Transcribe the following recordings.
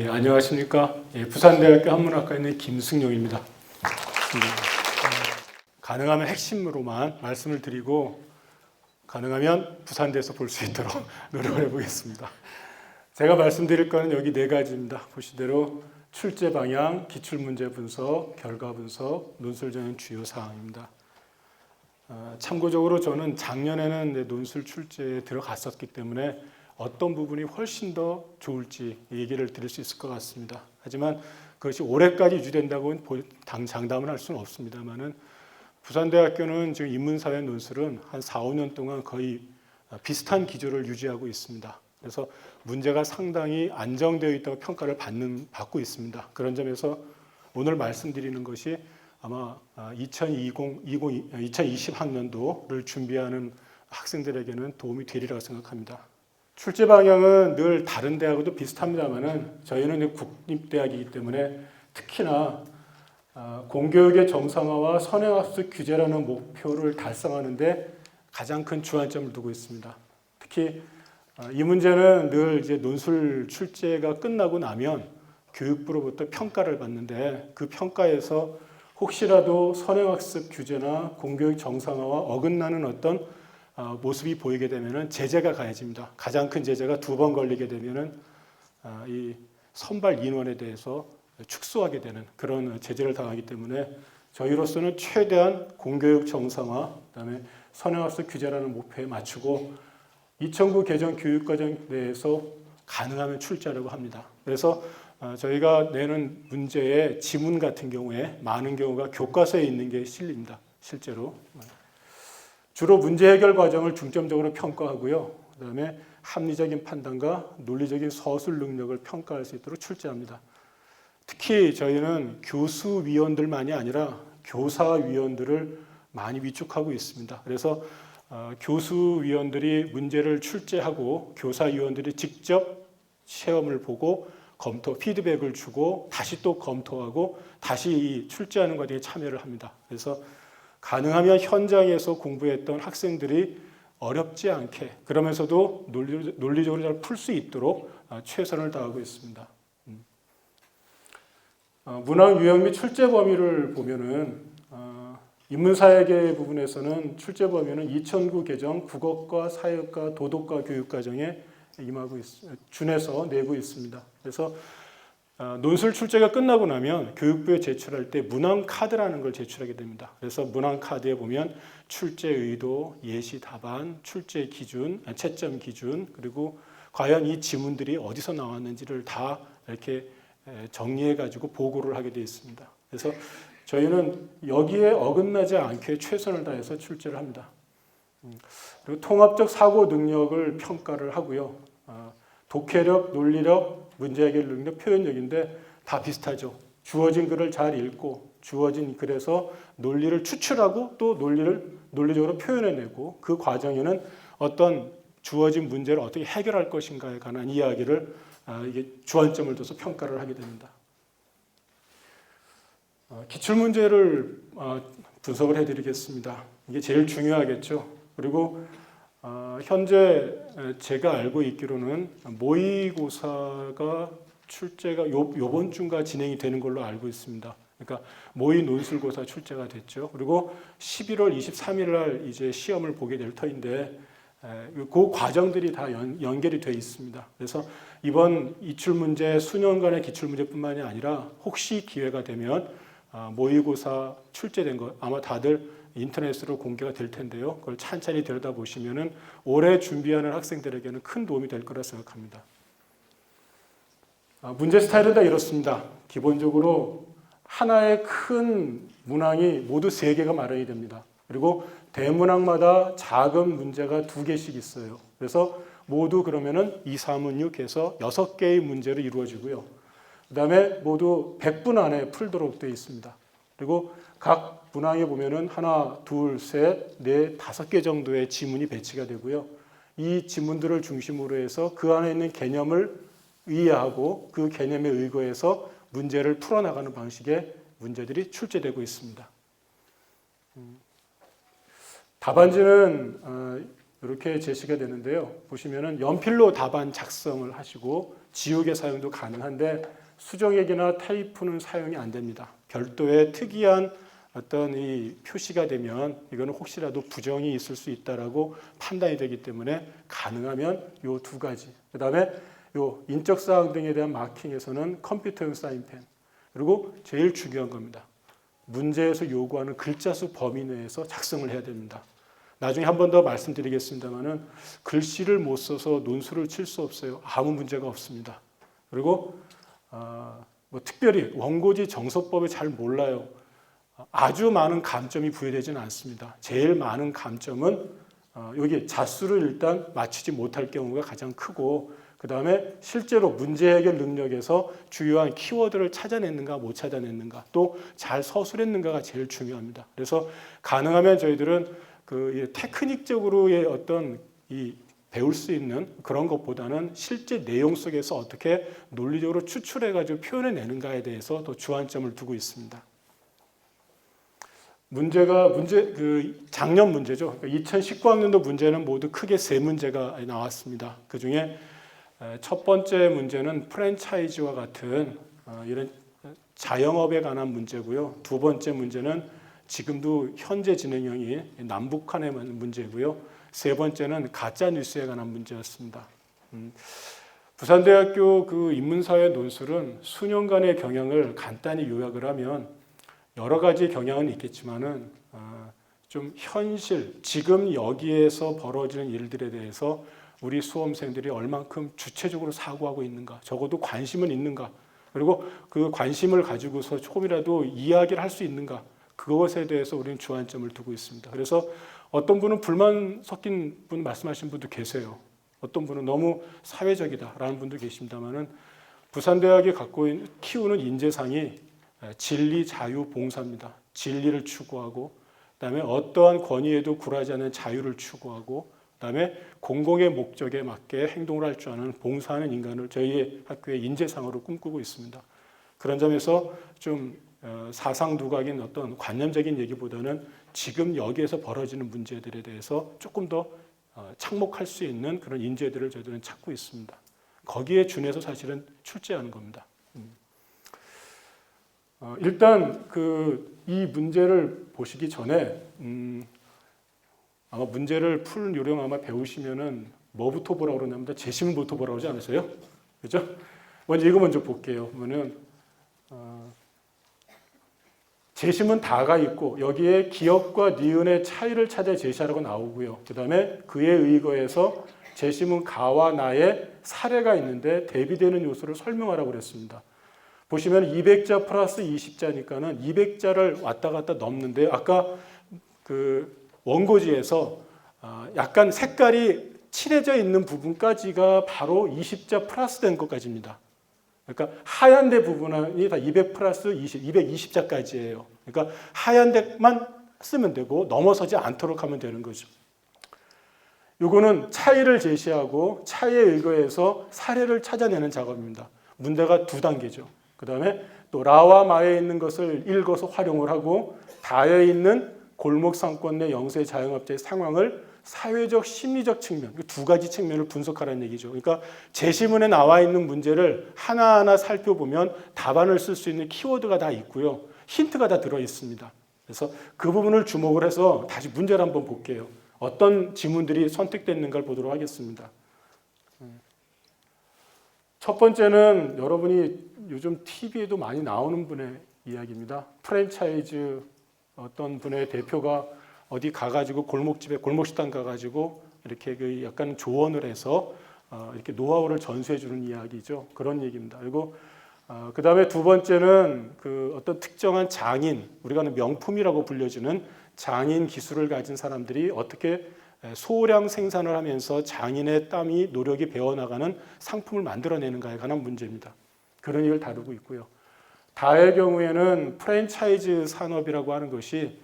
안녕하십니까. 부산대학교 한문학과에 있는 김승용입니다. 가능하면 핵심으로만 말씀을 드리고 가능하면 부산대에서 볼 수 있도록 노력을 해보겠습니다. 제가 말씀드릴 거는 여기 네 가지입니다. 보시대로 출제 방향, 기출문제 분석, 결과 분석, 논술적인 주요 사항입니다. 참고적으로 저는 작년에는 논술 출제에 들어갔었기 때문에 어떤 부분이 훨씬 더 좋을지 얘기를 드릴 수 있을 것 같습니다. 하지만 그것이 올해까지 유지된다고는 장담을 할 수는 없습니다만은 부산대학교는 지금 인문사회 논술은 한 4, 5년 동안 거의 비슷한 기조를 유지하고 있습니다. 그래서 문제가 상당히 안정되어 있다고 평가를 받고 있습니다. 그런 점에서 오늘 말씀드리는 것이 아마 2020 학년도를 준비하는 학생들에게는 도움이 되리라고 생각합니다. 출제 방향은 늘 다른 대학과도 비슷합니다만은 저희는 국립대학이기 때문에 특히나 공교육의 정상화와 선행학습 규제라는 목표를 달성하는데 가장 큰 주안점을 두고 있습니다. 특히 이 문제는 늘 이제 논술 출제가 끝나고 나면 교육부로부터 평가를 받는데 그 평가에서 혹시라도 선행학습 규제나 공교육 정상화와 어긋나는 어떤 모습이 보이게 되면은 제재가 가해집니다. 가장 큰 제재가 2번 걸리게 되면은 이 선발 인원에 대해서 축소하게 되는 그런 제재를 당하기 때문에 저희로서는 최대한 공교육 정상화, 그다음에 선행학습 규제라는 목표에 맞추고 2009 개정 교육과정 내에서 가능하면 출제하려고 합니다. 그래서 저희가 내는 문제의 지문 같은 경우에 많은 경우가 교과서에 있는 게 실립니다. 실제로. 주로 문제 해결 과정을 중점적으로 평가하고요. 그다음에 합리적인 판단과 논리적인 서술 능력을 평가할 수 있도록 출제합니다. 특히 저희는 교수위원들만이 아니라 교사위원들을 많이 위촉하고 있습니다. 그래서 교수위원들이 문제를 출제하고 교사위원들이 직접 시험을 보고 피드백을 주고 다시 또 검토하고 다시 출제하는 과정에 참여를 합니다. 그래서 가능하면 현장에서 공부했던 학생들이 어렵지 않게 그러면서도 논리적으로 잘 풀 수 있도록 최선을 다하고 있습니다. 문항 유형 및 출제 범위를 보면은 인문사회계 부분에서는 출제 범위는 2009 개정 국어과 사회과 도덕과 교육과정에 준해서 내고 있습니다. 그래서 논술 출제가 끝나고 나면 교육부에 제출할 때 문항 카드라는 걸 제출하게 됩니다. 그래서 문항 카드에 보면 출제 의도, 예시 답안, 출제 기준, 채점 기준, 그리고 과연 이 지문들이 어디서 나왔는지를 다 이렇게 정리해 가지고 보고를 하게 되어 있습니다. 그래서 저희는 여기에 어긋나지 않게 최선을 다해서 출제를 합니다. 그리고 통합적 사고 능력을 평가를 하고요. 독해력, 논리력, 문제 해결 능력, 표현력인데 다 비슷하죠. 주어진 글을 잘 읽고 주어진 글에서 논리를 추출하고 또 논리적으로 표현해내고 그 과정에는 어떤 주어진 문제를 어떻게 해결할 것인가에 관한 이야기를 이게 주안점을 둬서 평가를 하게 됩니다. 기출문제를 분석을 해드리겠습니다. 이게 제일 중요하겠죠. 그리고 현재 제가 알고 있기로는 모의고사가 출제가 요번 주인가 진행이 되는 걸로 알고 있습니다. 그러니까 모의 논술고사 출제가 됐죠. 그리고 11월 23일 날 이제 시험을 보게 될 터인데 그 과정들이 다 연결이 되어 있습니다. 그래서 이번 기출문제 수년간의 기출문제뿐만이 아니라 혹시 기회가 되면 모의고사 출제된 것 아마 다들 인터넷으로 공개가 될 텐데요. 그걸 찬찬히 들여다보시면은 올해 준비하는 학생들에게는 큰 도움이 될 거라 생각합니다. 문제 스타일은 다 이렇습니다. 기본적으로 하나의 큰 문항이 모두 3개가 마련이 됩니다. 그리고 대문항마다 작은 문제가 2개씩 있어요. 그래서 모두 그러면은 2, 3은 6 해서 6개의 문제로 이루어지고요. 그 다음에 모두 100분 안에 풀도록 되어 있습니다. 그리고 각 문항에 보면은 하나, 둘, 셋, 넷, 5개 정도의 지문이 배치가 되고요. 이 지문들을 중심으로 해서 그 안에 있는 개념을 이해하고 그 개념에 의거해서 문제를 풀어나가는 방식의 문제들이 출제되고 있습니다. 답안지는 이렇게 제시가 되는데요. 보시면은 연필로 답안 작성을 하시고 지우개 사용도 가능한데 수정액이나 테이프는 사용이 안 됩니다. 별도의 특이한 어떤 이 표시가 되면 이거는 혹시라도 부정이 있을 수 있다라고 판단이 되기 때문에 가능하면 요 두 가지. 그다음에 요 인적 사항 등에 대한 마킹에서는 컴퓨터용 사인펜. 그리고 제일 중요한 겁니다. 문제에서 요구하는 글자 수 범위 내에서 작성을 해야 됩니다. 나중에 한 번 더 말씀드리겠습니다만은 글씨를 못 써서 논술을 칠 수 없어요. 아무 문제가 없습니다. 그리고 뭐 특별히 원고지 정서법을 잘 몰라요. 아주 많은 감점이 부여되지는 않습니다. 제일 많은 감점은 여기 자수를 일단 맞추지 못할 경우가 가장 크고 그 다음에 실제로 문제 해결 능력에서 주요한 키워드를 찾아냈는가 못 찾아냈는가 또 잘 서술했는가가 제일 중요합니다. 그래서 가능하면 저희들은 그 테크닉적으로의 어떤 이 배울 수 있는 그런 것보다는 실제 내용 속에서 어떻게 논리적으로 추출해가지고 표현해내는가에 대해서 더 주안점을 두고 있습니다. 작년 문제죠. 2019학년도 문제는 모두 크게 세 문제가 나왔습니다. 그 중에 첫 번째 문제는 프랜차이즈와 같은 이런 자영업에 관한 문제고요. 두 번째 문제는 지금도 현재 진행형이 남북한의 문제고요. 세 번째는 가짜 뉴스에 관한 문제였습니다. 부산대학교 그 인문사회 논술은 수년간의 경향을 간단히 요약을 하면 여러 가지 경향은 있겠지만은 좀 현실, 지금 여기에서 벌어지는 일들에 대해서 우리 수험생들이 얼만큼 주체적으로 사고하고 있는가, 적어도 관심은 있는가, 그리고 그 관심을 가지고서 조금이라도 이야기를 할 수 있는가, 그것에 대해서 우리는 주안점을 두고 있습니다. 그래서 어떤 분은 불만 섞인 분 말씀하신 분도 계세요. 어떤 분은 너무 사회적이다라는 분도 계십니다만은 부산대학이 키우는 인재상이 진리, 자유, 봉사입니다. 진리를 추구하고 그다음에 어떠한 권위에도 굴하지 않는 자유를 추구하고 그다음에 공공의 목적에 맞게 행동을 할 줄 아는 봉사하는 인간을 저희 학교의 인재상으로 꿈꾸고 있습니다. 그런 점에서 좀 사상 두각인 어떤 관념적인 얘기보다는 지금 여기에서 벌어지는 문제들에 대해서 조금 더 착목할 수 있는 그런 인재들을 저희들은 찾고 있습니다. 거기에 준해서 사실은 출제하는 겁니다. 일단 이 문제를 보시기 전에 아마 문제를 푸는 요령 아마 배우시면은 뭐부터 보라고 그러냐면 제시문부터 보라고 하지 않으세요? 그죠? 먼저 이거 먼저 볼게요. 그러면은 제시문 다가 있고 여기에 기업과 니은의 차이를 찾아 제시하라고 나오고요. 그 다음에 그에 의거해서 제시문 가와 나의 사례가 있는데 대비되는 요소를 설명하라고 그랬습니다. 보시면 200자 플러스 20자니까는 200자를 왔다 갔다 넘는데 아까 그 원고지에서 약간 색깔이 칠해져 있는 부분까지가 바로 20자 플러스 된 것까지입니다. 그러니까 하얀 데 부분이 다 200 플러스 20, 220자까지예요. 그러니까 하얀 데만 쓰면 되고 넘어서지 않도록 하면 되는 거죠. 이거는 차이를 제시하고 차이에 의거해서 사례를 찾아내는 작업입니다. 문제가 두 단계죠. 그 다음에 또 라와 마에 있는 것을 읽어서 활용을 하고 다에 있는 골목 상권 내 영세 자영업자의 상황을 사회적 심리적 측면, 두 가지 측면을 분석하라는 얘기죠. 그러니까 제시문에 나와 있는 문제를 하나하나 살펴보면 답안을 쓸 수 있는 키워드가 다 있고요. 힌트가 다 들어 있습니다. 그래서 그 부분을 주목을 해서 다시 문제를 한번 볼게요. 어떤 지문들이 선택됐는가를 보도록 하겠습니다. 첫 번째는 여러분이 요즘 TV에도 많이 나오는 분의 이야기입니다. 프랜차이즈 어떤 분의 대표가 어디 가가지고 골목집에 골목식당 가가지고 이렇게 그 약간 조언을 해서 이렇게 노하우를 전수해 주는 이야기죠. 그런 얘기입니다. 그리고 그 다음에 두 번째는 그 어떤 특정한 장인, 우리가 명품이라고 불려지는 장인 기술을 가진 사람들이 어떻게 소량 생산을 하면서 장인의 땀이 노력이 배어나가는 상품을 만들어내는가에 관한 문제입니다. 그런 얘기를 다루고 있고요. 다의 경우에는 프랜차이즈 산업이라고 하는 것이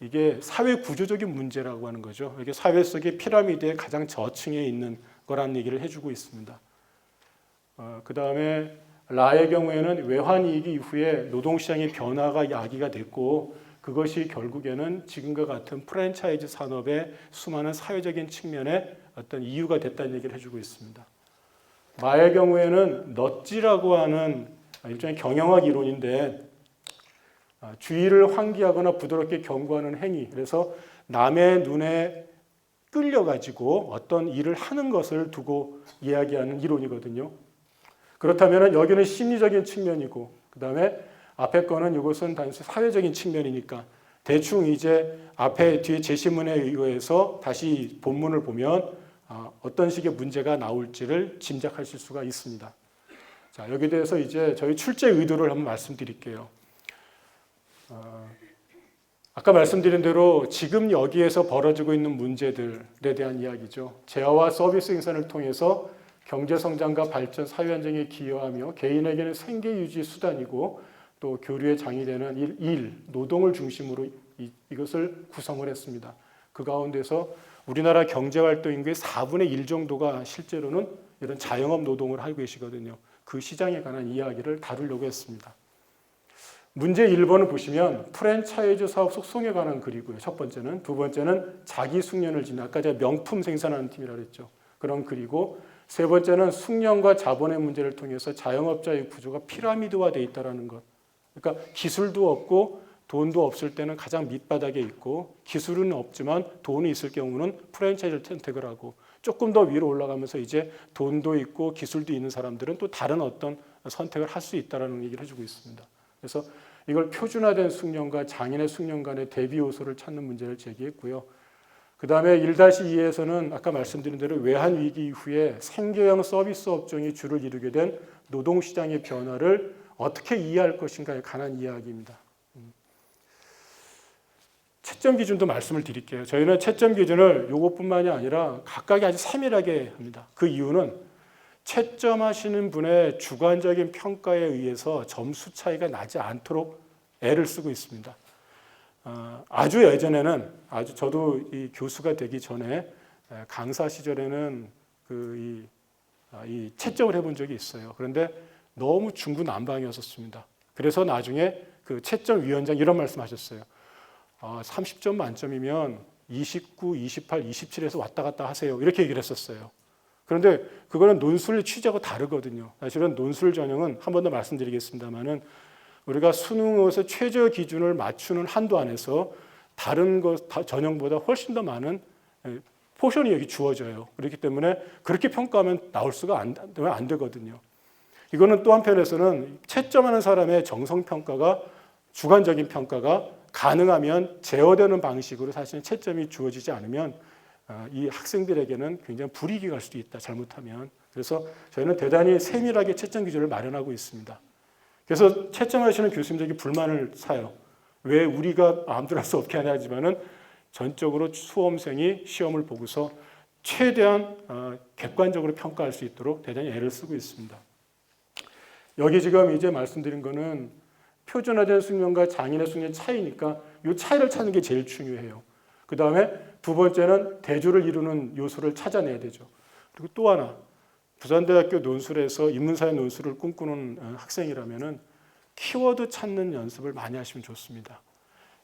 이게 사회 구조적인 문제라고 하는 거죠. 이게 사회 속의 피라미드의 가장 저층에 있는 거라는 얘기를 해주고 있습니다. 그 다음에 라의 경우에는 외환위기 이후에 노동시장의 변화가 야기가 됐고 그것이 결국에는 지금과 같은 프랜차이즈 산업의 수많은 사회적인 측면에 어떤 이유가 됐다는 얘기를 해주고 있습니다. 마의 경우에는 넛지라고 하는 일종의 경영학 이론인데 주의를 환기하거나 부드럽게 경고하는 행위. 그래서 남의 눈에 끌려가지고 어떤 일을 하는 것을 두고 이야기하는 이론이거든요. 그렇다면 여기는 심리적인 측면이고 그 다음에 앞에 거는 이것은 단순히 사회적인 측면이니까 대충 이제 앞에 뒤에 제시문에 의해서 다시 본문을 보면 어떤 식의 문제가 나올지를 짐작하실 수가 있습니다. 자, 여기에 대해서 이제 저희 출제 의도를 한번 말씀드릴게요. 아까 말씀드린 대로 지금 여기에서 벌어지고 있는 문제들에 대한 이야기죠. 제어와 서비스 생산을 통해서 경제 성장과 발전, 사회 안정에 기여하며 개인에게는 생계 유지 수단이고 또 교류의 장이 되는 노동을 중심으로 이것을 구성을 했습니다. 그 가운데서 우리나라 경제활동 인구의 4분의 1 정도가 실제로는 이런 자영업 노동을 하고 계시거든요. 그 시장에 관한 이야기를 다루려고 했습니다. 문제 1번을 보시면 프랜차이즈 사업 속성에 관한 글이고요. 첫 번째는. 두 번째는 자기 숙련을 짓는, 아까 제가 명품 생산하는 팀이라고 했죠. 그런 글이고, 세 번째는 숙련과 자본의 문제를 통해서 자영업자의 구조가 피라미드화되어 있다는 것. 그러니까 기술도 없고 돈도 없을 때는 가장 밑바닥에 있고 기술은 없지만 돈이 있을 경우는 프랜차이즈를 선택을 하고 조금 더 위로 올라가면서 이제 돈도 있고 기술도 있는 사람들은 또 다른 어떤 선택을 할 수 있다는 얘기를 해주고 있습니다. 그래서 이걸 표준화된 숙련과 장인의 숙련 간의 대비 요소를 찾는 문제를 제기했고요. 그 다음에 1-2에서는 아까 말씀드린 대로 외환위기 이후에 생계형 서비스 업종이 주를 이루게 된 노동시장의 변화를 어떻게 이해할 것인가에 관한 이야기입니다. 채점 기준도 말씀을 드릴게요. 저희는 채점 기준을 이것뿐만이 아니라 각각이 아주 세밀하게 합니다. 그 이유는 채점하시는 분의 주관적인 평가에 의해서 점수 차이가 나지 않도록 애를 쓰고 있습니다. 아주 예전에는 저도 이 교수가 되기 전에 강사 시절에는 이 채점을 해본 적이 있어요. 그런데 너무 중구난방이었습니다. 그래서 나중에 그 채점 위원장 이런 말씀하셨어요. 30점 만점이면 29, 28, 27에서 왔다 갔다 하세요. 이렇게 얘기를 했었어요. 그런데 그거는 논술 취지하고 다르거든요. 사실은 논술 전형은 한 번 더 말씀드리겠습니다만은 우리가 수능에서 최저 기준을 맞추는 한도 안에서 다른 전형보다 훨씬 더 많은 포션이 여기 주어져요. 그렇기 때문에 그렇게 평가하면 나올 수가 안 되거든요. 이거는 또 한편에서는 채점하는 사람의 정성평가가 주관적인 평가가 가능하면 제어되는 방식으로 사실은 채점이 주어지지 않으면 이 학생들에게는 굉장히 불이익이 갈 수도 있다. 잘못하면. 그래서 저희는 대단히 세밀하게 채점 기준을 마련하고 있습니다. 그래서 채점하시는 교수님들에게 불만을 사요. 왜 우리가 마음대로 할 수 없게 하냐 하지만은 전적으로 수험생이 시험을 보고서 최대한 객관적으로 평가할 수 있도록 대단히 애를 쓰고 있습니다. 여기 지금 이제 말씀드린 거는 표준화된 숙련과 장인의 숙련 차이니까 이 차이를 찾는 게 제일 중요해요. 그 다음에 두 번째는 대조를 이루는 요소를 찾아내야 되죠. 그리고 또 하나, 부산대학교 논술에서 인문사회 논술을 꿈꾸는 학생이라면은 키워드 찾는 연습을 많이 하시면 좋습니다.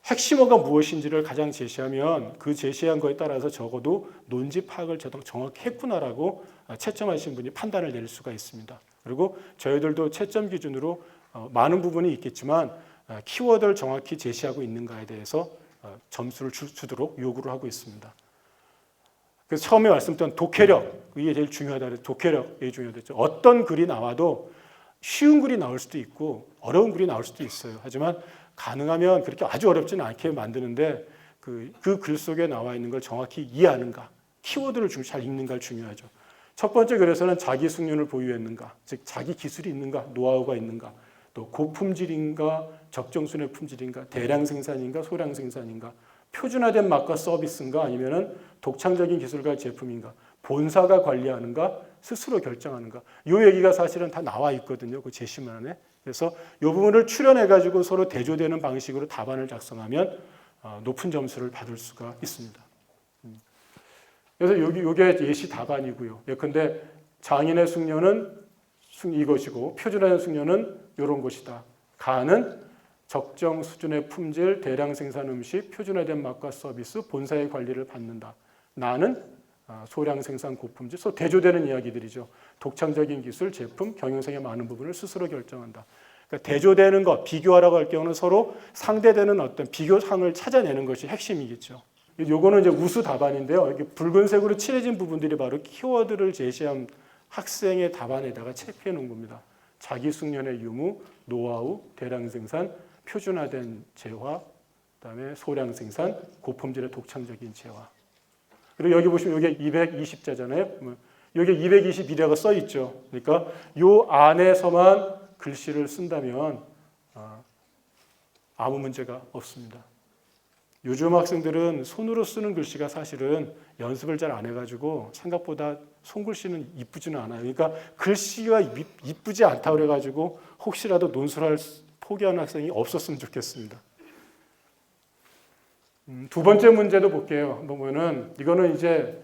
핵심어가 무엇인지를 가장 제시하면 그 제시한 거에 따라서 적어도 논지 파악을 정확히 했구나라고 채점하시는 분이 판단을 내릴 수가 있습니다. 그리고 저희들도 채점 기준으로 많은 부분이 있겠지만 키워드를 정확히 제시하고 있는가에 대해서 점수를 주도록 요구를 하고 있습니다. 그래서 처음에 말씀드린 독해력, 이게 제일 중요하다. 독해력이 중요하죠. 어떤 글이 나와도 쉬운 글이 나올 수도 있고 어려운 글이 나올 수도 있어요. 하지만 가능하면 그렇게 아주 어렵지는 않게 만드는데 그 글 속에 나와 있는 걸 정확히 이해하는가, 키워드를 잘 읽는가가 중요하죠. 첫 번째 글에서는 자기 숙련을 보유했는가, 즉 자기 기술이 있는가, 노하우가 있는가, 또 고품질인가, 적정수준의 품질인가, 대량 생산인가, 소량 생산인가, 표준화된 맛과 서비스인가, 아니면은 독창적인 기술과 제품인가, 본사가 관리하는가, 스스로 결정하는가. 이 얘기가 사실은 다 나와 있거든요. 그 제시문안에. 그래서 이 부분을 추려내가지고 서로 대조되는 방식으로 답안을 작성하면 높은 점수를 받을 수가 있습니다. 그래서 이게 예시 답안이고요. 예컨대 장인의 숙련은 이것이고 표준화된 숙련은 이런 것이다. 가는 적정 수준의 품질, 대량 생산 음식, 표준화된 맛과 서비스, 본사의 관리를 받는다. 나는 소량 생산 고품질, 대조되는 이야기들이죠. 독창적인 기술, 제품, 경영성의 많은 부분을 스스로 결정한다. 그러니까 대조되는 것, 비교하라고 할 경우는 서로 상대되는 어떤 비교상을 찾아내는 것이 핵심이겠죠. 요거는 이제 우수 답안인데요. 이렇게 붉은색으로 칠해진 부분들이 바로 키워드를 제시한 학생의 답안에다가 체크해 놓은 겁니다. 자기 숙련의 유무, 노하우, 대량 생산, 표준화된 재화, 그다음에 소량 생산, 고품질의 독창적인 재화. 그리고 여기 보시면 이게 220자잖아요. 여기 221이라고 써 있죠. 그러니까 요 안에서만 글씨를 쓴다면 아무 문제가 없습니다. 요즘 학생들은 손으로 쓰는 글씨가 사실은 연습을 잘 안 해가지고 생각보다 손글씨는 이쁘지는 않아요. 그러니까 글씨가 이쁘지 않다고 그래가지고 혹시라도 논술할 포기하는 학생이 없었으면 좋겠습니다. 두 번째 문제도 볼게요. 보면은 이거는 이제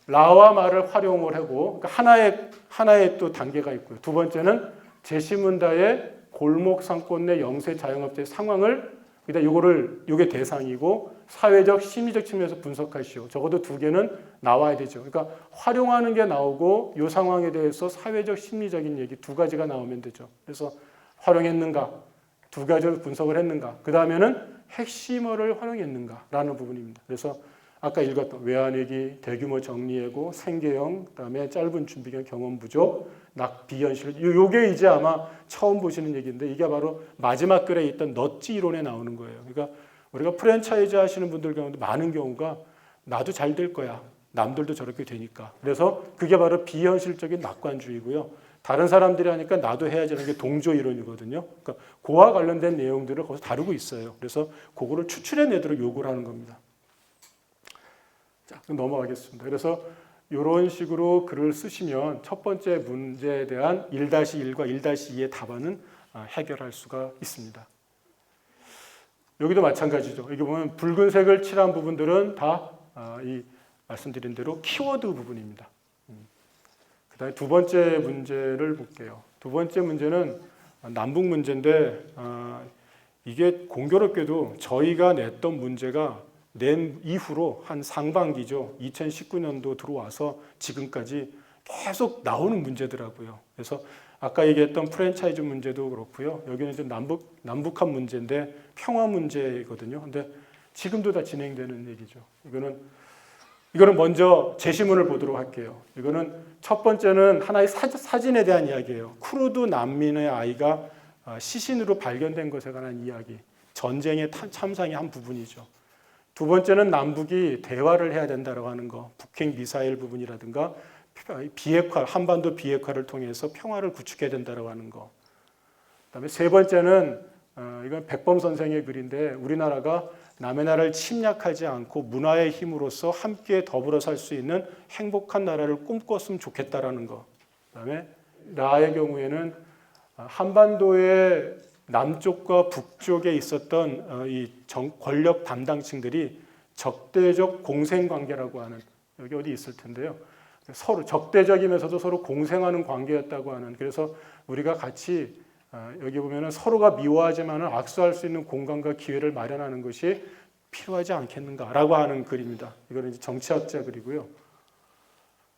라와 말을 활용을 하고 그러니까 하나의 또 단계가 있고요. 두 번째는 제시문다의 골목 상권 내 영세 자영업자의 상황을 요게 대상이고 사회적 심리적 측면에서 분석하시오. 적어도 두 개는 나와야 되죠. 그러니까 활용하는 게 나오고 이 상황에 대해서 사회적 심리적인 얘기 두 가지가 나오면 되죠. 그래서 활용했는가, 두 가지를 분석을 했는가, 그 다음에는 핵심어를 활용했는가라는 부분입니다. 그래서 아까 읽었던 외환위기, 대규모 정리해고, 생계형, 그다음에 짧은 준비경 경험 부족, 비현실. 요게 이제 아마 처음 보시는 얘기인데 이게 바로 마지막 글에 있던 넛지 이론에 나오는 거예요. 그러니까 우리가 프랜차이즈 하시는 분들 가운데 많은 경우가 나도 잘 될 거야. 남들도 저렇게 되니까. 그래서 그게 바로 비현실적인 낙관주의고요. 다른 사람들이 하니까 나도 해야지라는 게 동조 이론이거든요. 그러니까 그와 관련된 내용들을 거기서 다루고 있어요. 그래서 그거를 추출해내도록 요구를 하는 겁니다. 자, 넘어가겠습니다. 그래서 이런 식으로 글을 쓰시면 첫 번째 문제에 대한 1-1과 1-2의 답안은 해결할 수가 있습니다. 여기도 마찬가지죠. 여기 보면 붉은색을 칠한 부분들은 다 이 말씀드린 대로 키워드 부분입니다. 그 다음에 두 번째 문제를 볼게요. 두 번째 문제는 남북 문제인데 이게 공교롭게도 저희가 냈던 문제가 낸 이후로 한 상반기죠. 2019년도 들어와서 지금까지 계속 나오는 문제더라고요. 그래서 아까 얘기했던 프랜차이즈 문제도 그렇고요. 여기는 이제 남북한 문제인데 평화 문제거든요. 근데 지금도 다 진행되는 얘기죠. 이거는 먼저 제시문을 보도록 할게요. 이거는 첫 번째는 하나의 사진에 대한 이야기예요. 쿠르드 난민의 아이가 시신으로 발견된 것에 관한 이야기. 전쟁의 참상의 한 부분이죠. 두 번째는 남북이 대화를 해야 된다고 하는 거. 북핵 미사일 부분이라든가 비핵화, 한반도 비핵화를 통해서 평화를 구축해야 된다고 하는 거. 그다음에 세 번째는 이건 백범 선생의 글인데 우리나라가 남의 나라를 침략하지 않고 문화의 힘으로써 함께 더불어 살 수 있는 행복한 나라를 꿈꿨으면 좋겠다라는 거. 그다음에 나의 경우에는 한반도의 남쪽과 북쪽에 있었던 이 권력 담당층들이 적대적 공생 관계라고 하는 여기 어디 있을 텐데요. 서로 적대적이면서도 서로 공생하는 관계였다고 하는 그래서 우리가 같이 여기 보면은 서로가 미워하지만은 악수할 수 있는 공간과 기회를 마련하는 것이 필요하지 않겠는가라고 하는 글입니다. 이거는 이제 정치학자 글이고요.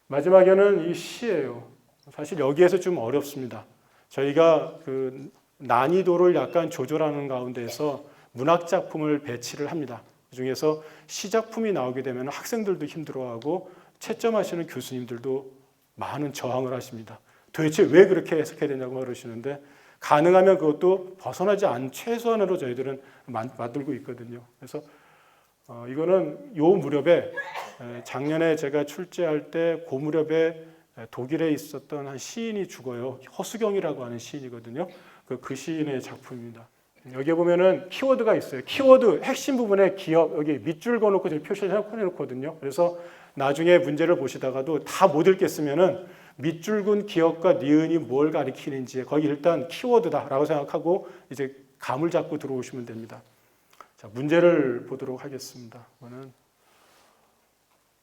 마지막에는 이 시예요. 사실 여기에서 좀 어렵습니다. 저희가 그 난이도를 약간 조절하는 가운데서 문학 작품을 배치를 합니다. 그중에서 시 작품이 나오게 되면 학생들도 힘들어하고 채점하시는 교수님들도 많은 저항을 하십니다. 도대체 왜 그렇게 해석해야 되냐고 그러시는데 가능하면 그것도 벗어나지 않은 최소한으로 저희들은 만들고 있거든요. 그래서 이거는 요 무렵에 작년에 제가 출제할 때 그 무렵에 독일에 있었던 한 시인이 죽어요. 허수경이라고 하는 시인이거든요. 그 시인의 작품입니다. 여기에 보면은 키워드가 있어요. 키워드 핵심 부분에 기업 여기 밑줄 그어놓고 표시를 해놓거든요. 그래서 나중에 문제를 보시다가도 다 못 읽겠으면은 밑줄 근 기업과 니은이 뭘 가리키는지 거기 일단 키워드다라고 생각하고 이제 감을 잡고 들어오시면 됩니다. 자, 문제를 보도록 하겠습니다.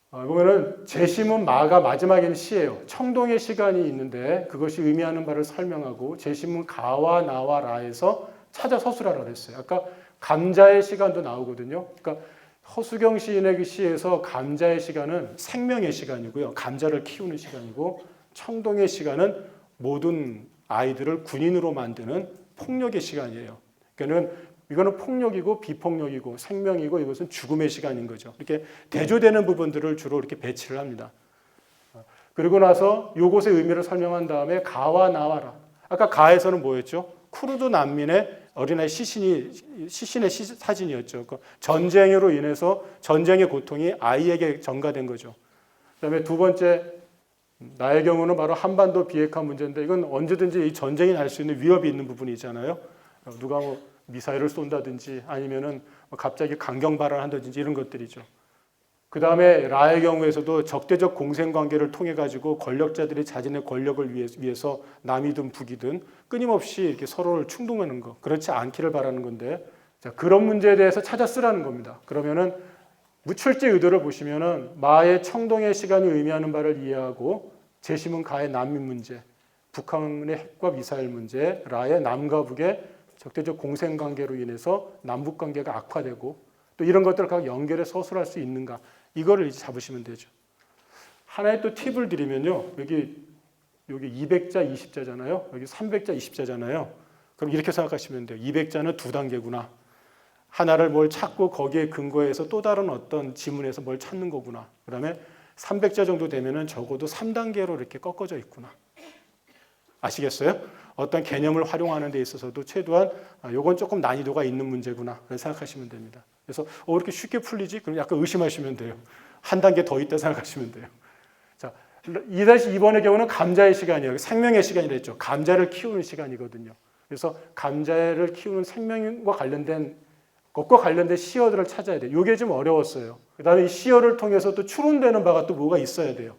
보면은 제시문 마가 마지막에는 시예요. 청동의 시간이 있는데 그것이 의미하는 바를 설명하고 제시문 가와 나와 라에서 찾아 서술하라고 했어요. 아까 감자의 시간도 나오거든요. 그러니까 허수경 시인의 그 시에서 감자의 시간은 생명의 시간이고요. 감자를 키우는 시간이고, 청동의 시간은 모든 아이들을 군인으로 만드는 폭력의 시간이에요. 그러니까 이거는 폭력이고 비폭력이고 생명이고 이것은 죽음의 시간인 거죠. 이렇게 대조되는 부분들을 주로 이렇게 배치를 합니다. 그리고 나서 요것의 의미를 설명한 다음에 가와 나와라. 아까 가에서는 뭐였죠? 쿠르드 난민의 어린아이 시신의 사진이었죠. 전쟁으로 인해서 전쟁의 고통이 아이에게 전가된 거죠. 그다음에 두 번째, 나의 경우는 바로 한반도 비핵화 문제인데 이건 언제든지 이 전쟁이 날 수 있는 위협이 있는 부분이잖아요. 누가 뭐 미사일을 쏜다든지 아니면은 갑자기 강경 발언한다든지 이런 것들이죠. 그 다음에 라의 경우에서도 적대적 공생관계를 통해 가지고 권력자들이 자신의 권력을 위해서 남이든 북이든 끊임없이 이렇게 서로를 충동하는 거, 그렇지 않기를 바라는 건데, 자, 그런 문제에 대해서 찾아 쓰라는 겁니다. 그러면은 무출제 의도를 보시면은 마의 청동의 시간이 의미하는 바를 이해하고, 재심은 가의 난민 문제, 북한의 핵과 미사일 문제, 라의 남과 북의 적대적 공생관계로 인해서 남북 관계가 악화되고 또 이런 것들을 각 연결해 서술할 수 있는가, 이거를 이제 잡으시면 되죠. 하나의 또 팁을 드리면요, 여기 200자 20자잖아요. 여기 300자 20자잖아요. 그럼 이렇게 생각하시면 돼요. 200자는 두 단계구나. 하나를 뭘 찾고 거기에 근거해서 또 다른 어떤 지문에서 뭘 찾는 거구나. 그다음에 300자 정도 되면은 적어도 3단계로 이렇게 꺾어져 있구나. 아시겠어요? 어떤 개념을 활용하는 데 있어서도 최소한 이건 조금 난이도가 있는 문제구나 생각하시면 됩니다. 그래서 이렇게 쉽게 풀리지? 그럼 약간 의심하시면 돼요. 한 단계 더 있다 생각하시면 돼요. 자, 2-2번의 경우는 감자의 시간이에요. 생명의 시간이라 했죠. 감자를 키우는 시간이거든요. 그래서 감자를 키우는 생명과 관련된 것과 관련된 시어들을 찾아야 돼요. 이게 좀 어려웠어요. 그다음에 이 시어를 통해서 또 추론되는 바가 또 뭐가 있어야 돼요.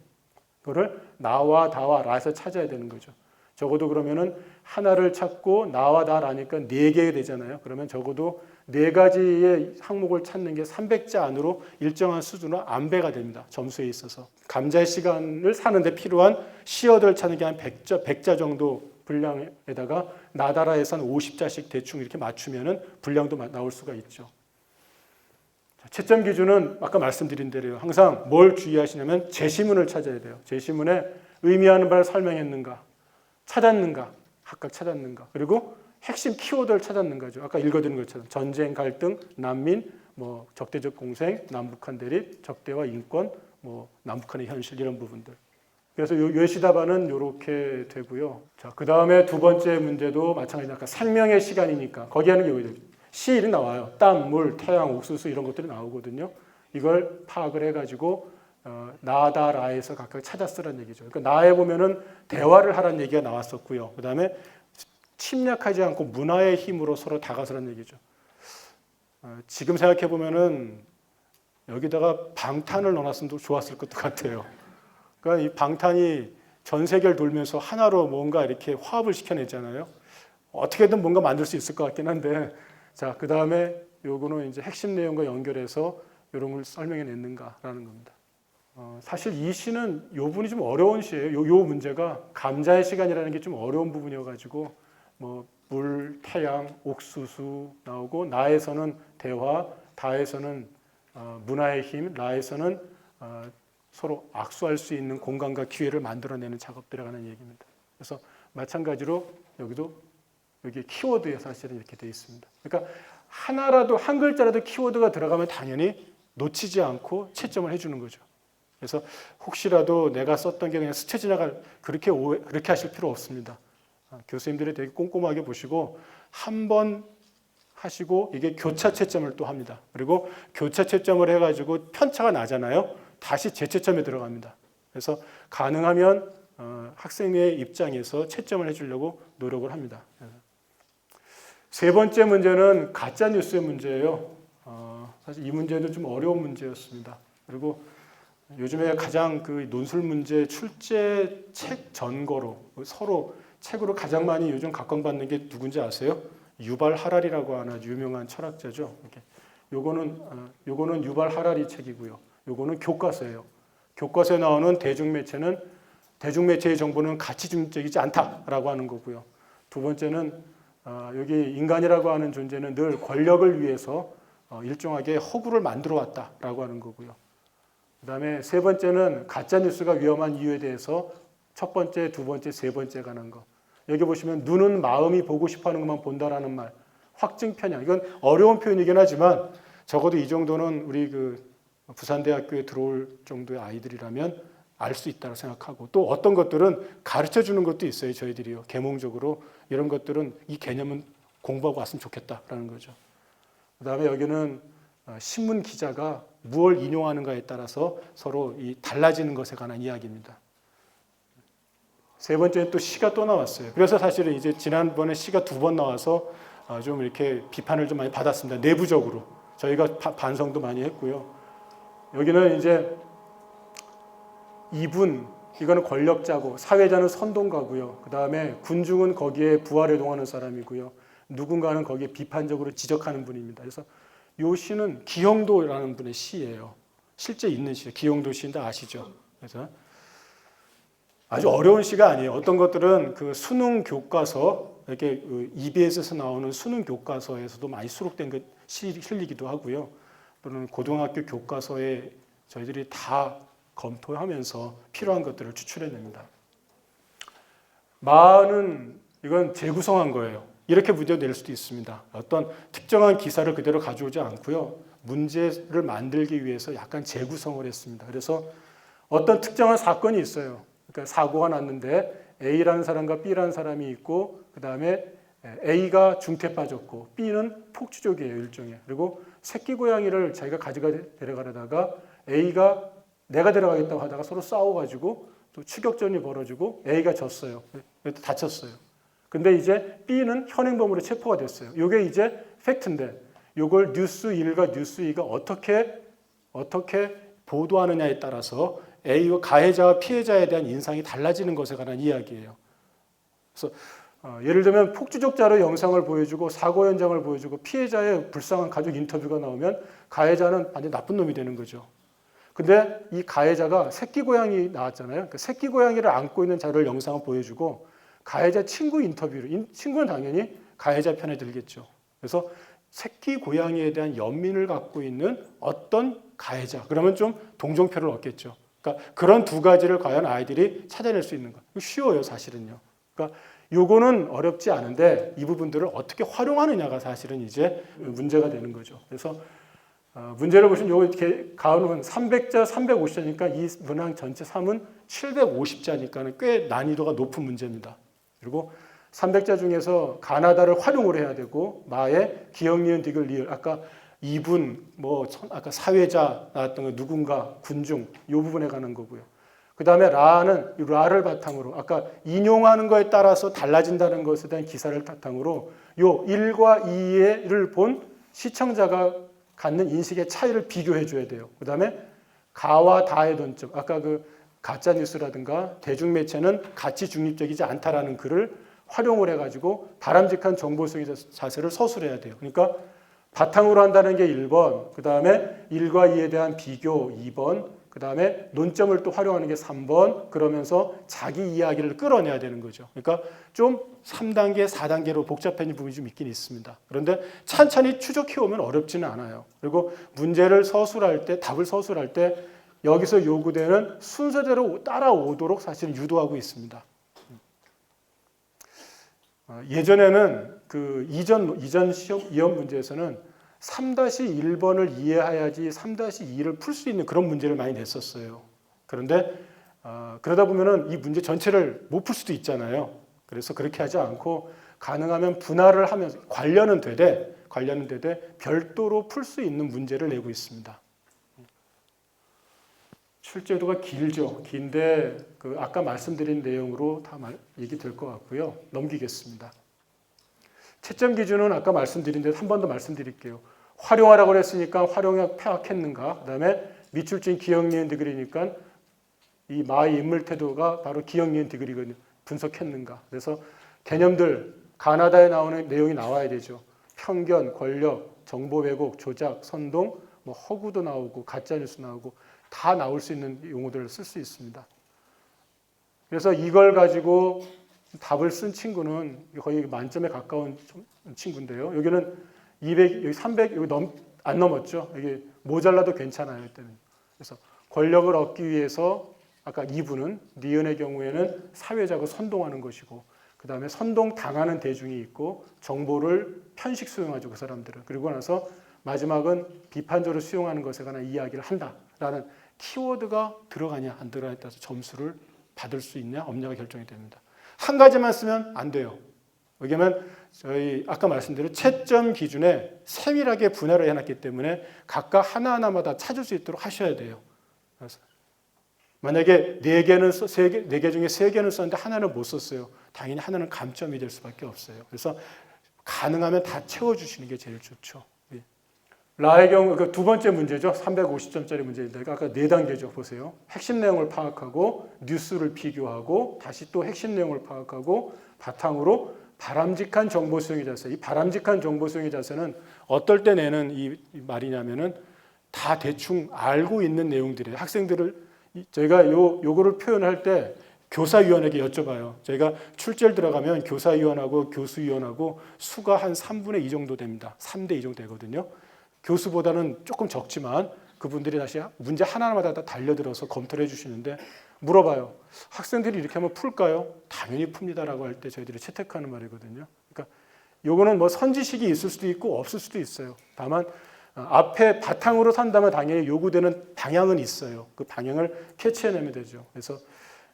그거를 나와 다와 라에서 찾아야 되는 거죠. 적어도 그러면은 하나를 찾고 나와 다라니까 4개 되잖아요. 그러면 적어도 4가지의 항목을 찾는 게 300자 안으로 일정한 수준으로 안배가 됩니다. 점수에 있어서. 감자의 시간을 사는데 필요한 시어들을 찾는 게 한 100자 정도 분량에다가 나다라에서 한 50자씩 대충 이렇게 맞추면은 분량도 나올 수가 있죠. 채점 기준은 아까 말씀드린 대로요. 항상 뭘 주의하시냐면 제시문을 찾아야 돼요. 제시문에 의미하는 바를 설명했는가, 찾았는가, 각각 찾았는가, 그리고 핵심 키워드를 찾았는가죠. 아까 읽어드린 것처럼 전쟁, 갈등, 난민, 뭐 적대적 공생, 남북한 대립, 적대와 인권, 뭐 남북한의 현실 이런 부분들. 그래서 요시다바는 이렇게 되고요. 자, 그 다음에 두 번째 문제도 마찬가지로 아까 생명의 시간이니까 거기 하는 게 뭐예요? 시일이 나와요. 땀, 물, 태양, 옥수수 이런 것들이 나오거든요. 이걸 파악을 해가지고 나다 라에서 각각 찾아 쓰라는 얘기죠. 그러니까 나에 보면은 대화를 하라는 얘기가 나왔었고요. 그 다음에 침략하지 않고 문화의 힘으로 서로 다가서라는 얘기죠. 지금 생각해 보면은 여기다가 방탄을 넣어놨으면 좋았을 것 같아요. 그러니까 이 방탄이 전 세계를 돌면서 하나로 뭔가 이렇게 화합을 시켜냈잖아요. 어떻게든 뭔가 만들 수 있을 것 같긴 한데, 자, 그 다음에 요거는 이제 핵심 내용과 연결해서 이런 걸 설명해냈는가라는 겁니다. 사실 이 시는 요 부분이 좀 어려운 시예요. 요 문제가 감자의 시간이라는 게 좀 어려운 부분이어가지고 뭐 물, 태양, 옥수수 나오고, 나에서는 대화, 다에서는 문화의 힘, 라에서는 서로 악수할 수 있는 공간과 기회를 만들어내는 작업들이라는 얘기입니다. 그래서 마찬가지로 여기 키워드에 사실은 이렇게 되어 있습니다. 그러니까 하나라도 한 글자라도 키워드가 들어가면 당연히 놓치지 않고 채점을 해주는 거죠. 그래서 혹시라도 내가 썼던 게 그냥 스쳐 지나갈 그렇게 하실 필요 없습니다. 교수님들이 되게 꼼꼼하게 보시고 한 번 하시고 이게 교차 채점을 또 합니다. 그리고 교차 채점을 해가지고 편차가 나잖아요. 다시 재채점에 들어갑니다. 그래서 가능하면 학생의 입장에서 채점을 해주려고 노력을 합니다. 세 번째 문제는 가짜 뉴스의 문제예요. 사실 이 문제는 좀 어려운 문제였습니다. 그리고 요즘에 가장 그 논술 문제 출제 책 전거로 서로 책으로 가장 많이 요즘 각광받는 게 누군지 아세요? 유발 하라리라고 하는 유명한 철학자죠. 요거는 유발 하라리 책이고요. 요거는 교과서예요. 교과서에 나오는 대중매체의 정보는 가치중적이지 않다라고 하는 거고요. 두 번째는 여기 인간이라고 하는 존재는 늘 권력을 위해서 일종하게 허구를 만들어 왔다라고 하는 거고요. 그다음에 세 번째는 가짜 뉴스가 위험한 이유에 대해서 첫 번째, 두 번째, 세 번째 가는 거. 여기 보시면 눈은 마음이 보고 싶어하는 것만 본다라는 말, 확증 편향. 이건 어려운 표현이긴 하지만 적어도 이 정도는 우리 부산대학교에 들어올 정도의 아이들이라면 알 수 있다고 생각하고, 또 어떤 것들은 가르쳐 주는 것도 있어요. 저희들이요. 계몽적으로 이런 것들은 이 개념은 공부하고 왔으면 좋겠다라는 거죠. 그다음에 여기는 신문 기자가 무엇을 인용하는가에 따라서 서로 이 달라지는 것에 관한 이야기입니다. 세 번째는 또 시가 또 나왔어요. 그래서 사실은 이제 지난번에 시가 두 번 나와서 좀 이렇게 비판을 좀 많이 받았습니다. 내부적으로 저희가 반성도 많이 했고요. 여기는 이제 이분, 이거는 권력자고, 사회자는 선동가고요. 그 다음에 군중은 거기에 부활해동하는 사람이고요. 누군가는 거기에 비판적으로 지적하는 분입니다. 그래서 이 시는 기영도라는 분의 시예요. 실제 있는 시예요. 기영도 시인데 아시죠? 그래서 아주 어려운 시가 아니에요. 어떤 것들은 그 수능 교과서, 이렇게 EBS에서 나오는 수능 교과서에서도 많이 수록된 그 실리기도 하고요. 또는 고등학교 교과서에 저희들이 다 검토하면서 필요한 것들을 추출해냅니다. 마는 이건 재구성한 거예요. 이렇게 문제 낼 수도 있습니다. 어떤 특정한 기사를 그대로 가져오지 않고요. 문제를 만들기 위해서 약간 재구성을 했습니다. 그래서 어떤 특정한 사건이 있어요. 그러니까 사고가 났는데 A라는 사람과 B라는 사람이 있고, 그 다음에 A가 중태에 빠졌고 B는 폭주족이에요, 일종의. 그리고 새끼 고양이를 자기가 가져가 데려가려다가 A가 내가 데려가겠다고 하다가 서로 싸워가지고 또 추격전이 벌어지고 A가 졌어요. 다쳤어요. 근데 이제 B는 현행범으로 체포가 됐어요. 이게 이제 팩트인데, 이걸 뉴스 1과 뉴스 2가 어떻게 보도하느냐에 따라서 A와 가해자와 피해자에 대한 인상이 달라지는 것에 관한 이야기예요. 그래서 예를 들면 폭주족자로 영상을 보여주고 사고 현장을 보여주고 피해자의 불쌍한 가족 인터뷰가 나오면 가해자는 완전 나쁜 놈이 되는 거죠. 근데 이 가해자가 새끼 고양이 나왔잖아요. 그 새끼 고양이를 안고 있는 자료를 영상을 보여주고 가해자 친구 인터뷰를, 친구는 당연히 가해자 편에 들겠죠. 그래서 새끼 고양이에 대한 연민을 갖고 있는 어떤 가해자, 그러면 좀 동정표를 얻겠죠. 그러니까 그런 두 가지를 과연 아이들이 찾아낼 수 있는 거. 쉬워요, 사실은요. 그러니까 요거는 어렵지 않은데 이 부분들을 어떻게 활용하느냐가 사실은 이제 문제가 되는 거죠. 그래서 문제를 보시면 요거 이렇게 가운은 300자, 350자니까 이 문항 전체 3은 750자니까는 꽤 난이도가 높은 문제입니다. 그리고 300자 중에서 가나다를 활용을 해야 되고, 마에 기역, 니은, 디귿, 리을, 아까 이분, 아까 사회자 나왔던 거 누군가, 군중, 이 부분에 가는 거고요. 그 다음에 라는 라를 바탕으로 아까 인용하는 거에 따라서 달라진다는 것에 대한 기사를 바탕으로 요 1과 2를 본 시청자가 갖는 인식의 차이를 비교해 줘야 돼요. 그 다음에 가와 다의 논점, 아까 그 가짜뉴스라든가 대중매체는 가치 중립적이지 않다라는 글을 활용을 해가지고 바람직한 정보성의 자세를 서술해야 돼요. 그러니까 바탕으로 한다는 게 1번, 그 다음에 1과 2에 대한 비교 2번, 그 다음에 논점을 또 활용하는 게 3번, 그러면서 자기 이야기를 끌어내야 되는 거죠. 그러니까 좀 3단계, 4단계로 복잡한 부분이 좀 있긴 있습니다. 그런데 찬찬히 추적해 오면 어렵지는 않아요. 그리고 문제를 서술할 때, 답을 서술할 때 여기서 요구되는 순서대로 따라오도록 사실은 유도하고 있습니다. 예전에는 그 이전 시험 문제에서는 3-1번을 이해해야지 3-2를 풀 수 있는 그런 문제를 많이 냈었어요. 그런데 그러다 보면은 이 문제 전체를 못 풀 수도 있잖아요. 그래서 그렇게 하지 않고 가능하면 분할을 하면서 관련은 되되 별도로 풀 수 있는 문제를 내고 있습니다. 출제도가 길죠. 긴데 그 아까 말씀드린 내용으로 다 얘기 될 것 같고요. 넘기겠습니다. 채점 기준은 아까 말씀드린 대로 한 번 더 말씀드릴게요. 활용하라고 그랬으니까 활용에 파악했는가. 그다음에 밑줄진 기역, 니은, 디귿이니까 이 마의 인물 태도가 바로 기역, 니은, 디귿이거든요. 분석했는가. 그래서 개념들 가나다에 나오는 내용이 나와야 되죠. 편견, 권력, 정보 왜곡, 조작, 선동, 허구도 나오고 가짜뉴스 나오고 다 나올 수 있는 용어들을 쓸 수 있습니다. 그래서 이걸 가지고 답을 쓴 친구는 거의 만점에 가까운 친구인데요. 여기는 200, 여기 300, 여기 안 넘었죠. 이게 모자라도 괜찮아요. 이때는. 그래서 권력을 얻기 위해서 아까 2부는 니은의 경우에는 사회적으로 선동하는 것이고 그 다음에 선동당하는 대중이 있고 정보를 편식 수용하죠. 그 사람들은. 그리고 나서 마지막은 비판적으로 수용하는 것에 관한 이야기를 한다라는 키워드가 들어가냐 안 들어가냐에 따라서 점수를 받을 수 있냐 없냐가 결정이 됩니다. 한 가지만 쓰면 안 돼요. 왜냐하면 저희 아까 말씀드린 채점 기준에 세밀하게 분할을 해놨기 때문에 각각 하나하나마다 찾을 수 있도록 하셔야 돼요. 그래서 만약에 4개 중에 3개는 썼는데 하나는 못 썼어요. 당연히 하나는 감점이 될 수밖에 없어요. 그래서 가능하면 다 채워주시는 게 제일 좋죠. 라의 경우 그 두 번째 문제죠. 350점짜리 문제인데 아까 4단계죠. 보세요. 핵심 내용을 파악하고 뉴스를 비교하고 다시 또 핵심 내용을 파악하고 바탕으로 바람직한 정보 수용의 자세. 이 바람직한 정보 수용의 자세는 어떨 때 내는 이 말이냐면은 다 대충 알고 있는 내용들이에요. 학생들을 저희가 요거를 표현할 때 교사위원에게 여쭤봐요. 저희가 출제를 들어가면 교사위원하고 교수위원하고 수가 한 3분의 2 정도 됩니다. 3대 2 정도 되거든요. 교수보다는 조금 적지만 그분들이 다시 문제 하나마다 다 달려들어서 검토를 해주시는데 물어봐요. 학생들이 이렇게 하면 풀까요? 당연히 풉니다라고 할 때 저희들이 채택하는 말이거든요. 그러니까 요거는 뭐 선지식이 있을 수도 있고 없을 수도 있어요. 다만 앞에 바탕으로 산다면 당연히 요구되는 방향은 있어요. 그 방향을 캐치해내면 되죠. 그래서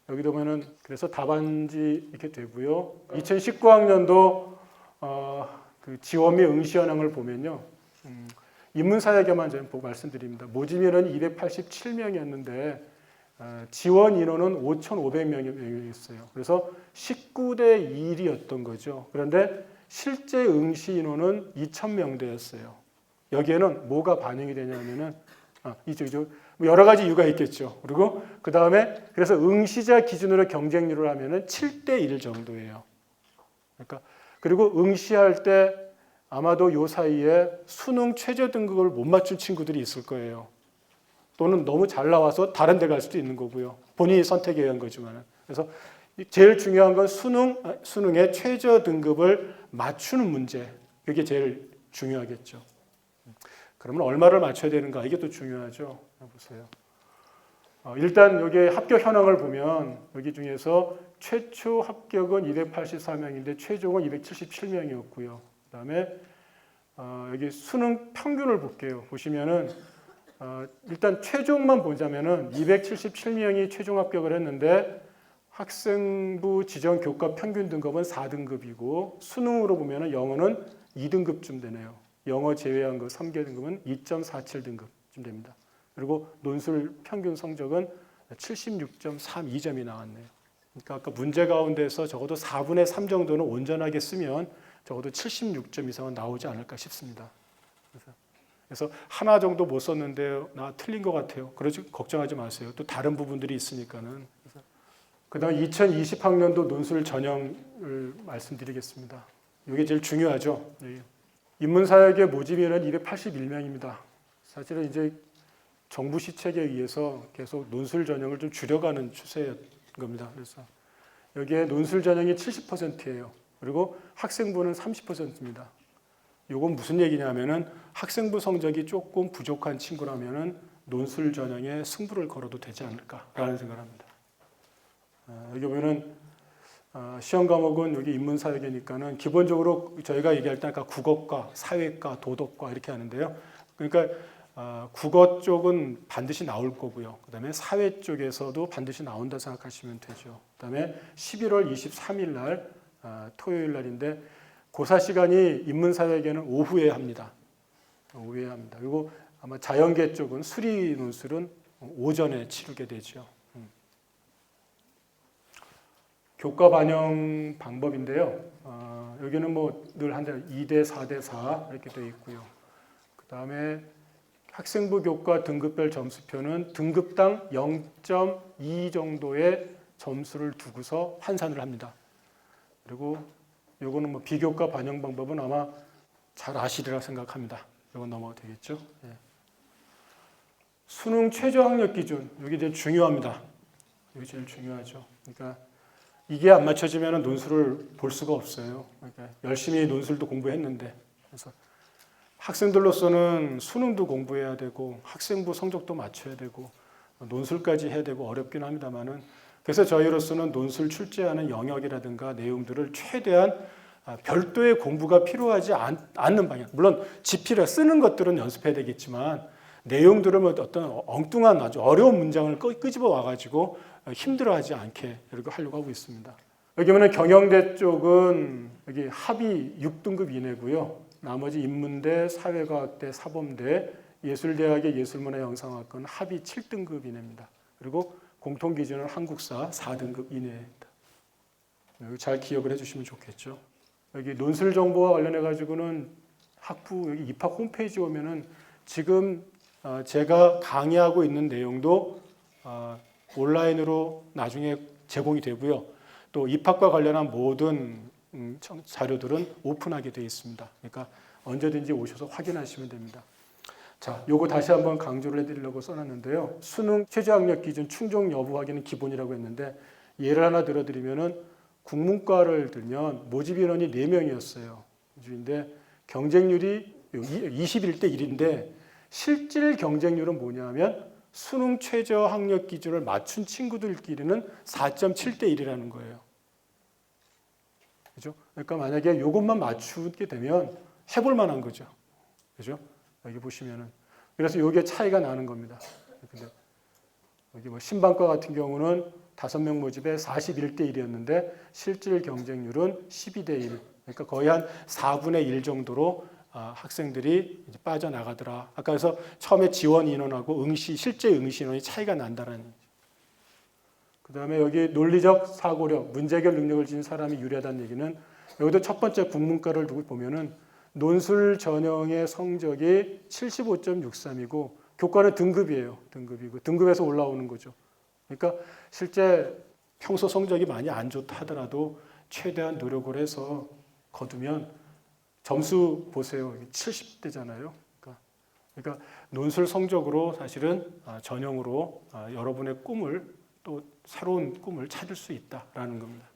여기도 보면은 그래서 답안지 이렇게 되고요. 2019학년도 그 지원 및 응시 현황을 보면요. 인문사회계만 좀 보고 말씀드립니다. 모집 인원이 287명이었는데 지원 인원은 5,500명이었어요. 그래서 19대 1이었던 거죠. 그런데 실제 응시 인원은 2,000명대였어요. 여기에는 뭐가 반영이 되냐면은 이쪽 여러 가지 이유가 있겠죠. 그리고 그 다음에 그래서 응시자 기준으로 경쟁률을 하면은 7대 1 정도예요. 그러니까 그리고 응시할 때 아마도 요 사이에 수능 최저 등급을 못 맞춘 친구들이 있을 거예요. 또는 너무 잘 나와서 다른 데 갈 수도 있는 거고요. 본인이 선택에 의한 거지만. 그래서 제일 중요한 건 수능의 최저 등급을 맞추는 문제. 이게 제일 중요하겠죠. 그러면 얼마를 맞춰야 되는가? 이게 또 중요하죠. 보세요. 일단 여기 합격 현황을 보면 여기 중에서 최초 합격은 284명인데 최종은 277명이었고요. 그다음에 여기 수능 평균을 볼게요. 보시면은 일단 최종만 보자면은 277명이 최종 합격을 했는데 학생부 지정 교과 평균 등급은 4등급이고 수능으로 보면은 영어는 2등급쯤 되네요. 영어 제외한 거 3개 등급은 2.47등급쯤 됩니다. 그리고 논술 평균 성적은 76.32점이 나왔네요. 그러니까 아까 문제 가운데서 적어도 4분의 3 정도는 온전하게 쓰면 적어도 76점 이상은 나오지 않을까 싶습니다. 그래서 하나 정도 못 썼는데 나 틀린 것 같아요. 그러지 걱정하지 마세요. 또 다른 부분들이 있으니까는. 그다음 2020학년도 논술 전형을 말씀드리겠습니다. 이게 제일 중요하죠. 인문사회계 모집인은 281명입니다. 사실은 이제 정부 시책에 의해서 계속 논술 전형을 좀 줄여가는 추세인 겁니다. 그래서 여기에 논술 전형이 70%예요. 그리고 학생부는 30%입니다. 이건 무슨 얘기냐면은 학생부 성적이 조금 부족한 친구라면은 논술 전형에 승부를 걸어도 되지 않을까라는 생각을 합니다. 여기 보면은 시험 과목은 여기 인문사회계니까는 기본적으로 저희가 얘기할 때 아까 국어과, 사회과, 도덕과 이렇게 하는데요. 그러니까 국어 쪽은 반드시 나올 거고요. 그다음에 사회 쪽에서도 반드시 나온다 생각하시면 되죠. 그다음에 11월 23일 날 토요일 날인데 고사 시간이 인문사회계는 오후에 합니다. 오후에 합니다. 그리고 아마 자연계 쪽은 수리 논술은 오전에 치르게 되죠. 교과 반영 방법인데요. 여기는 뭐 늘 한 대 2대 4대 4 이렇게 되어 있고요. 그 다음에 학생부 교과 등급별 점수표는 등급당 0.2 정도의 점수를 두고서 환산을 합니다. 그리고 요거는 뭐 비교과 반영 방법은 아마 잘 아시리라 생각합니다. 이건 넘어가도 되겠죠. 예. 수능 최저 학력 기준 여기 제일 중요합니다. 여기 제일 중요하죠. 그러니까 이게 안 맞춰지면 논술을 볼 수가 없어요. 그러니까 열심히 논술도 공부했는데 그래서 학생들로서는 수능도 공부해야 되고 학생부 성적도 맞춰야 되고 논술까지 해야 되고 어렵긴 합니다만은, 그래서 저희로서는 논술 출제하는 영역이라든가 내용들을 최대한 별도의 공부가 필요하지 않는 방향. 물론 지필에 쓰는 것들은 연습해야 되겠지만 내용들을 뭐 어떤 엉뚱한 아주 어려운 문장을 끄집어 와가지고 힘들어하지 않게 이렇게 하려고 하고 있습니다. 여기 보면 경영대 쪽은 여기 합의 6등급 이내고요. 나머지 인문대, 사회과학대, 사범대, 예술대학의 예술문화영상학과는 합의 7등급 이내입니다. 그리고 공통기준은 한국사 4등급 이내입니다. 잘 기억을 해주시면 좋겠죠. 여기 논술 정보와 관련해 가지고는 학부 여기 입학 홈페이지 오면은 지금 제가 강의하고 있는 내용도 온라인으로 나중에 제공이 되고요. 또 입학과 관련한 모든 자료들은 오픈하게 되어 있습니다. 그러니까 언제든지 오셔서 확인하시면 됩니다. 자, 요거 다시 한번 강조를 해드리려고 써놨는데요. 수능 최저학력 기준 충족 여부 확인은 기본이라고 했는데 예를 하나 들어드리면은 국문과를 들면 모집 인원이 4명이었어요. 근데 경쟁률이 21대 1인데 실질 경쟁률은 뭐냐면 수능 최저 학력 기준을 맞춘 친구들끼리는 4.7대 1이라는 거예요. 그죠? 그러니까 만약에 이것만 맞추게 되면 해볼 만한 거죠. 그죠? 여기 보시면은. 그래서 이게 차이가 나는 겁니다. 근데 여기 뭐 신방과 같은 경우는 5명 모집에 41대 1이었는데 실질 경쟁률은 12대 1. 그러니까 거의 한 4분의 1 정도로 학생들이 이제 빠져나가더라. 아까 그래서 처음에 지원 인원하고 실제 응시 인원이 차이가 난다라는 얘기죠. 그다음에 여기 논리적 사고력, 문제 해결 능력을 지닌 사람이 유리하다는 얘기는 여기도 첫 번째 국문과를 두고 보면은 논술 전형의 성적이 75.63이고 교과는 등급이에요. 등급이고 등급에서 올라오는 거죠. 그러니까 실제 평소 성적이 많이 안 좋다 하더라도 최대한 노력을 해서 거두면 점수 보세요. 70대잖아요. 그러니까 논술 성적으로 사실은 전형으로 여러분의 꿈을 또 새로운 꿈을 찾을 수 있다라는 겁니다.